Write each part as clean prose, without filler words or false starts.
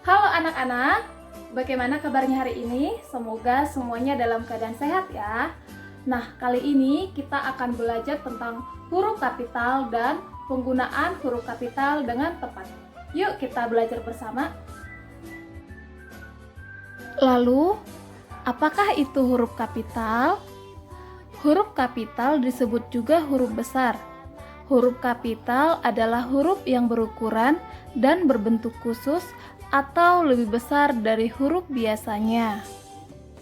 Halo anak-anak, bagaimana kabarnya hari ini? Semoga semuanya dalam keadaan sehat ya. Nah, kali ini kita akan belajar tentang huruf kapital dan penggunaan huruf kapital dengan tepat. Yuk kita belajar bersama. Lalu, apakah itu huruf kapital? Huruf kapital disebut juga huruf besar. Huruf kapital adalah huruf yang berukuran dan berbentuk khusus atau lebih besar dari huruf biasanya.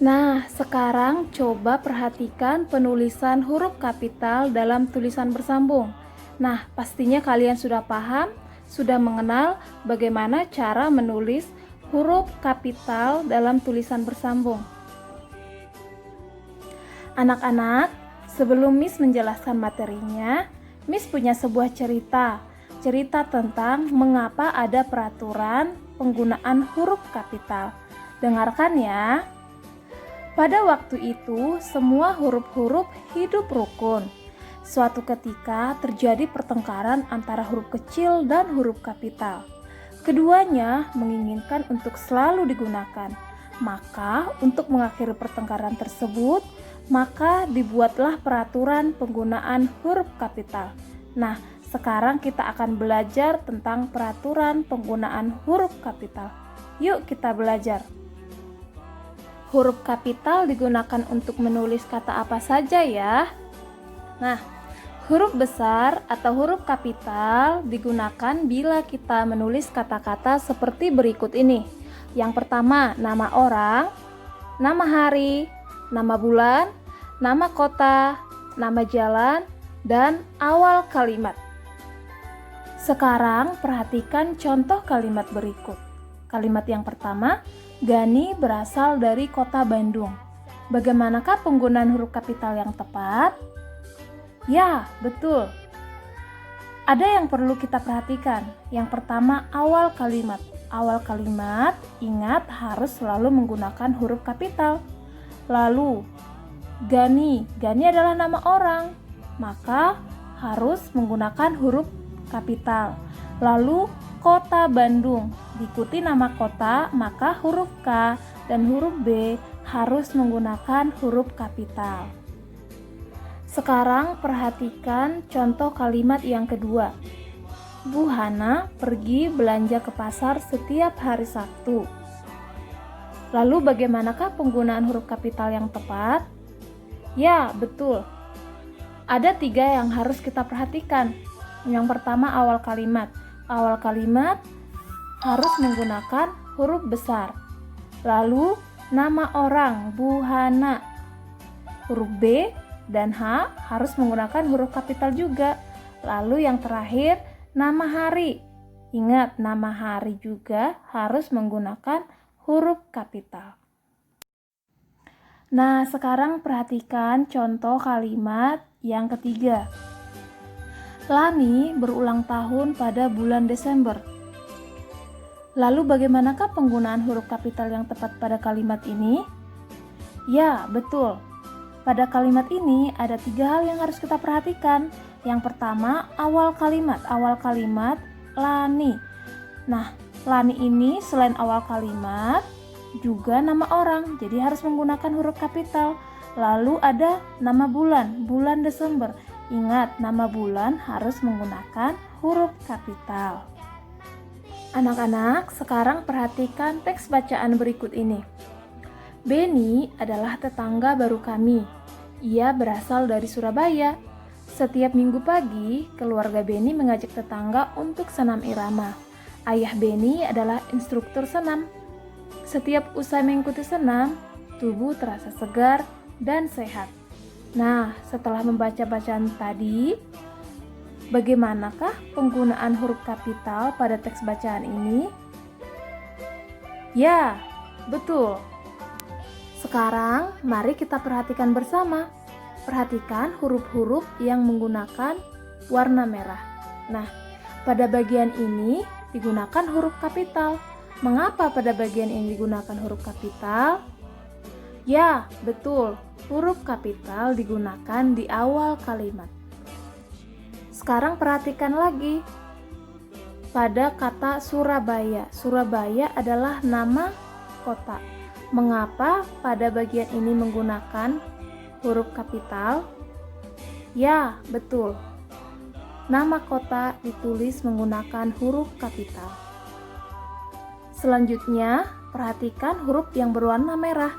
Nah, sekarang coba perhatikan penulisan huruf kapital dalam tulisan bersambung. Nah, pastinya kalian sudah paham, sudah mengenal bagaimana cara menulis huruf kapital dalam tulisan bersambung. Anak-anak, sebelum Miss menjelaskan materinya, Miss punya sebuah cerita tentang mengapa ada peraturan penggunaan huruf kapital. Dengarkan ya. Pada waktu itu, semua huruf-huruf hidup rukun. Suatu ketika terjadi pertengkaran antara huruf kecil dan huruf kapital. Keduanya menginginkan untuk selalu digunakan. Maka, untuk mengakhiri pertengkaran tersebut, maka dibuatlah peraturan penggunaan huruf kapital. Nah, sekarang kita akan belajar tentang peraturan penggunaan huruf kapital. Yuk kita belajar. Huruf kapital digunakan untuk menulis kata apa saja ya? Nah, huruf besar atau huruf kapital digunakan bila kita menulis kata-kata seperti berikut ini. Yang pertama, nama orang, nama hari, nama bulan, nama kota, nama jalan, dan awal kalimat. Sekarang perhatikan contoh kalimat berikut. Kalimat yang pertama, Gani berasal dari kota Bandung. Bagaimanakah penggunaan huruf kapital yang tepat? Ya, betul. Ada yang perlu kita perhatikan. Yang pertama, awal kalimat. Awal kalimat, ingat harus selalu menggunakan huruf kapital. Lalu, Gani adalah nama orang, maka harus menggunakan huruf kapital. Lalu, kota Bandung, diikuti nama kota, maka huruf K dan huruf B harus menggunakan huruf kapital. Sekarang perhatikan contoh kalimat yang kedua. Bu Hana pergi belanja ke pasar setiap hari Sabtu. Lalu bagaimanakah penggunaan huruf kapital yang tepat? Ya, betul. Ada 3 yang harus kita perhatikan. Yang pertama, awal kalimat. Awal kalimat harus menggunakan huruf besar. Lalu, nama orang, Bu Hana. Huruf B dan H harus menggunakan huruf kapital juga. Lalu yang terakhir, nama hari. Ingat, nama hari juga harus menggunakan huruf kapital. Nah, sekarang perhatikan contoh kalimat yang ketiga. Lani berulang tahun pada bulan Desember. Lalu bagaimanakah penggunaan huruf kapital yang tepat pada kalimat ini? Ya, betul. Pada kalimat ini ada 3 hal yang harus kita perhatikan. Yang pertama, awal kalimat. Awal kalimat Lani. Nah, Lani ini selain awal kalimat juga nama orang, jadi harus menggunakan huruf kapital. Lalu ada nama bulan, bulan Desember. Ingat, nama bulan harus menggunakan huruf kapital. Anak-anak, sekarang perhatikan teks bacaan berikut ini. Beni adalah tetangga baru kami. Ia berasal dari Surabaya. Setiap minggu pagi, keluarga Beni mengajak tetangga untuk senam irama. Ayah Beni adalah instruktur senam. Setiap usai mengikuti senam, tubuh terasa segar dan sehat. Nah, setelah membaca bacaan tadi, bagaimanakah penggunaan huruf kapital pada teks bacaan ini? Ya, betul. Sekarang, mari kita perhatikan bersama. Perhatikan huruf-huruf yang menggunakan warna merah. Nah, pada bagian ini digunakan huruf kapital. Mengapa pada bagian ini digunakan huruf kapital? Ya, betul. Huruf kapital digunakan di awal kalimat. Sekarang perhatikan lagi. pada kata Surabaya. Surabaya adalah nama kota. Mengapa pada bagian ini menggunakan huruf kapital? Ya, betul. Nama kota ditulis menggunakan huruf kapital. Selanjutnya, perhatikan huruf yang berwarna merah.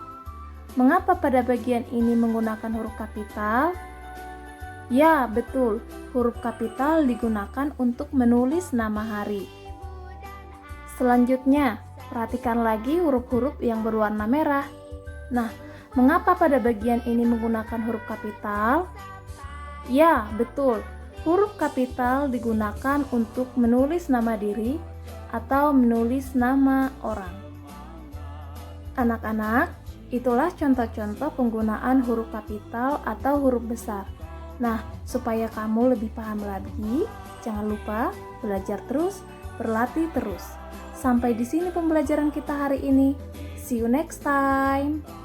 Mengapa pada bagian ini menggunakan huruf kapital? Ya, betul. Huruf kapital digunakan untuk menulis nama hari. Selanjutnya, perhatikan lagi huruf-huruf yang berwarna merah. Nah, mengapa pada bagian ini menggunakan huruf kapital? Ya, betul. Huruf kapital digunakan untuk menulis nama diri atau menulis nama orang. Anak-anak, itulah contoh-contoh penggunaan huruf kapital atau huruf besar. Nah, supaya kamu lebih paham lagi, jangan lupa belajar terus, berlatih terus. Sampai di sini pembelajaran kita hari ini. See you next time.